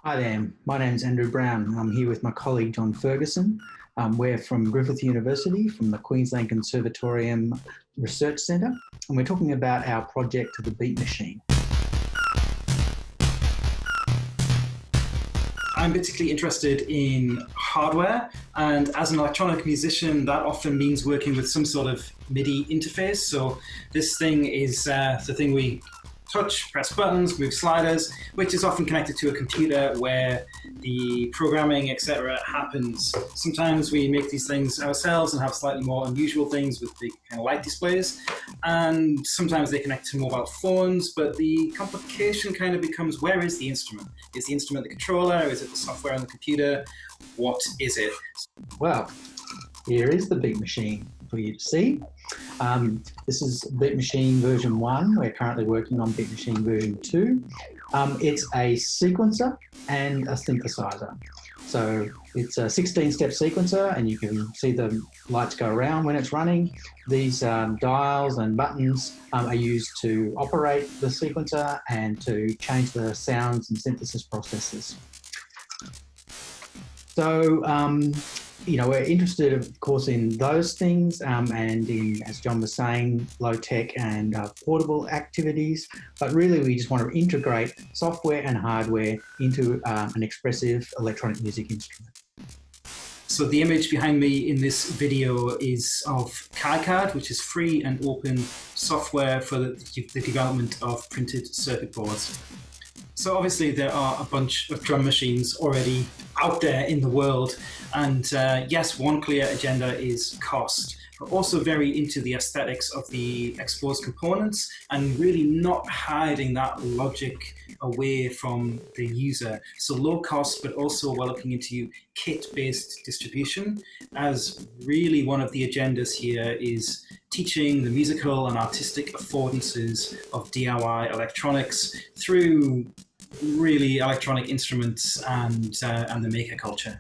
Hi there, my name's Andrew Brown. I'm here with my colleague John Ferguson. We're from Griffith University, from the Queensland Conservatorium Research Centre, and we're talking about our project, The Beat Machine. I'm particularly interested in hardware, and as an electronic musician, that often means working with some sort of MIDI interface. So this thing is the thing we touch, press buttons, move sliders, which is often connected to a computer where the programming, etc. happens. Sometimes we make these things ourselves and have slightly more unusual things with big kind of light displays, and sometimes they connect to mobile phones, but the complication kind of becomes, where is the instrument? Is the instrument the controller? Is it the software on the computer? What is it? Well, here is the Beat Machine for you to see. This is Beat Machine version 1. We're currently working on Beat Machine version 2. It's a sequencer and a synthesizer. So it's a 16-step sequencer, and you can see the lights go around when it's running. These dials and buttons are used to operate the sequencer and to change the sounds and synthesis processes. So, we're interested, of course, in those things and in, as John was saying, low-tech and portable activities. But really, we just want to integrate software and hardware into an expressive electronic music instrument. So the image behind me in this video is of KiCad, which is free and open software for the development of printed circuit boards. So obviously there are a bunch of drum machines already out there in the world, and yes, one clear agenda is cost, but also very into the aesthetics of the exposed components and really not hiding that logic away from the user. So low cost, but also we're looking into kit-based distribution, as really one of the agendas here is teaching the musical and artistic affordances of DIY electronics through really electronic instruments and the maker culture.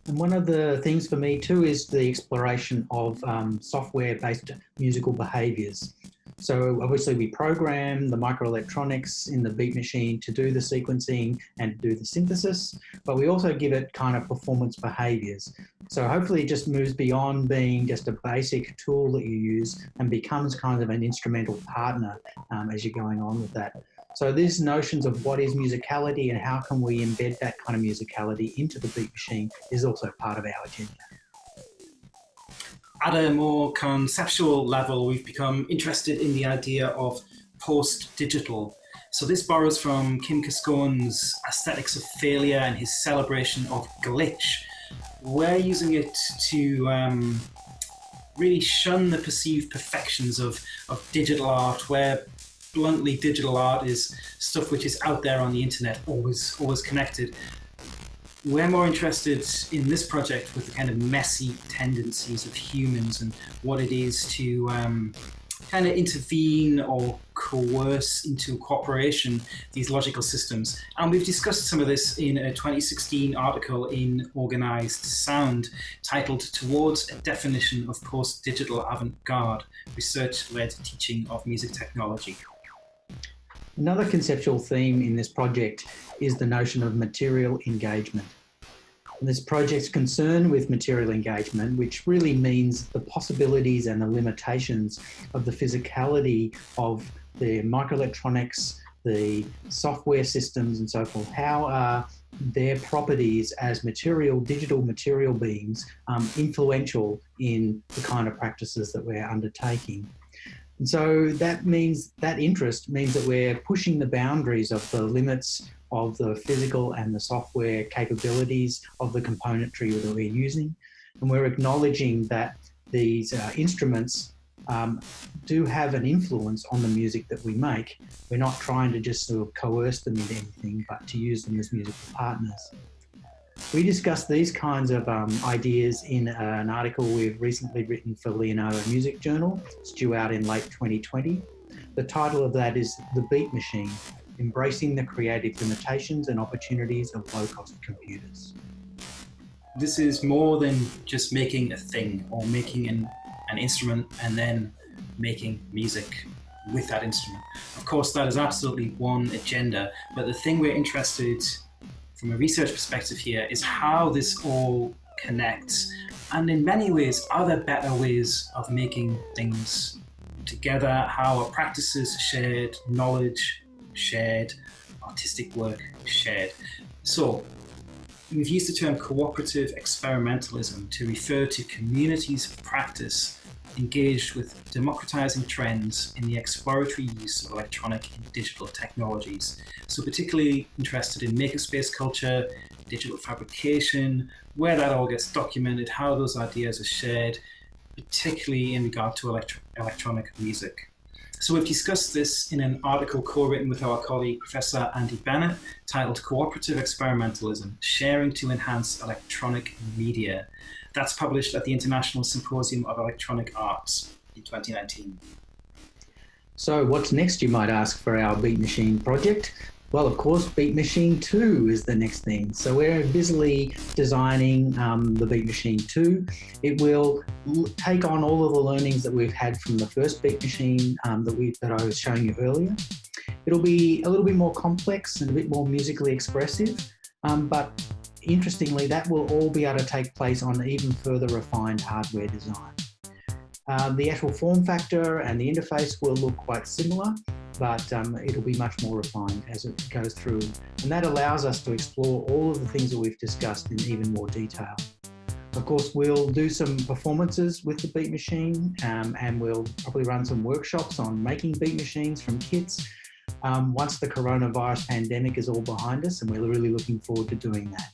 And one of the things for me too is the exploration of software-based musical behaviours. So obviously we program the microelectronics in the Beat Machine to do the sequencing and to do the synthesis, but we also give it kind of performance behaviours. So hopefully it just moves beyond being just a basic tool that you use and becomes kind of an instrumental partner as you're going on with that. So these notions of what is musicality and how can we embed that kind of musicality into the Beat Machine is also part of our agenda. At a more conceptual level, we've become interested in the idea of post-digital. So this borrows from Kim Cascone's aesthetics of failure and his celebration of glitch. We're using it to really shun the perceived perfections of digital art, where bluntly digital art is stuff which is out there on the internet, always connected. We're more interested in this project with the kind of messy tendencies of humans and what it is to kind of intervene or coerce into cooperation these logical systems. And we've discussed some of this in a 2016 article in Organized Sound titled Towards a Definition of Post-Digital Avant-Garde, Research-Led Teaching of Music Technology. Another conceptual theme in this project is the notion of material engagement. This project's concerned with material engagement, which really means the possibilities and the limitations of the physicality of the microelectronics, the software systems and so forth. How are their properties as digital material beings influential in the kind of practices that we're undertaking? And so that interest means that we're pushing the boundaries of the limits of the physical and the software capabilities of the componentry that we're using. And we're acknowledging that these instruments do have an influence on the music that we make. We're not trying to just sort of coerce them into anything, but to use them as musical partners. We discussed these kinds of ideas in an article we've recently written for Leonardo Music Journal. It's due out in late 2020. The title of that is The Beat Machine, Embracing the Creative Limitations and Opportunities of Low-Cost Computers. This is more than just making a thing or making an instrument and then making music with that instrument. Of course, that is absolutely one agenda, but the thing we're interested from a research perspective here is how this all connects. And in many ways, are there better ways of making things together? How are practices shared, knowledge shared, artistic work shared? So we've used the term cooperative experimentalism to refer to communities of practice engaged with democratizing trends in the exploratory use of electronic and digital technologies. So particularly interested in makerspace culture, digital fabrication, where that all gets documented, how those ideas are shared, particularly in regard to electronic music. So we've discussed this in an article co-written with our colleague, Professor Andy Bennett, titled Cooperative Experimentalism, Sharing to Enhance Electronic Media. That's published at the International Symposium of Electronic Arts in 2019. So what's next, you might ask, for our Beat Machine project? Well, of course, Beat Machine 2 is the next thing. So we're busily designing the Beat Machine 2. It will take on all of the learnings that we've had from the first Beat Machine that I was showing you earlier. It'll be a little bit more complex and a bit more musically expressive, but interestingly, that will all be able to take place on even further refined hardware design. The actual form factor and the interface will look quite similar, but it'll be much more refined as it goes through. And that allows us to explore all of the things that we've discussed in even more detail. Of course, we'll do some performances with the Beat Machine, and we'll probably run some workshops on making Beat Machines from kits once the coronavirus pandemic is all behind us, and we're really looking forward to doing that.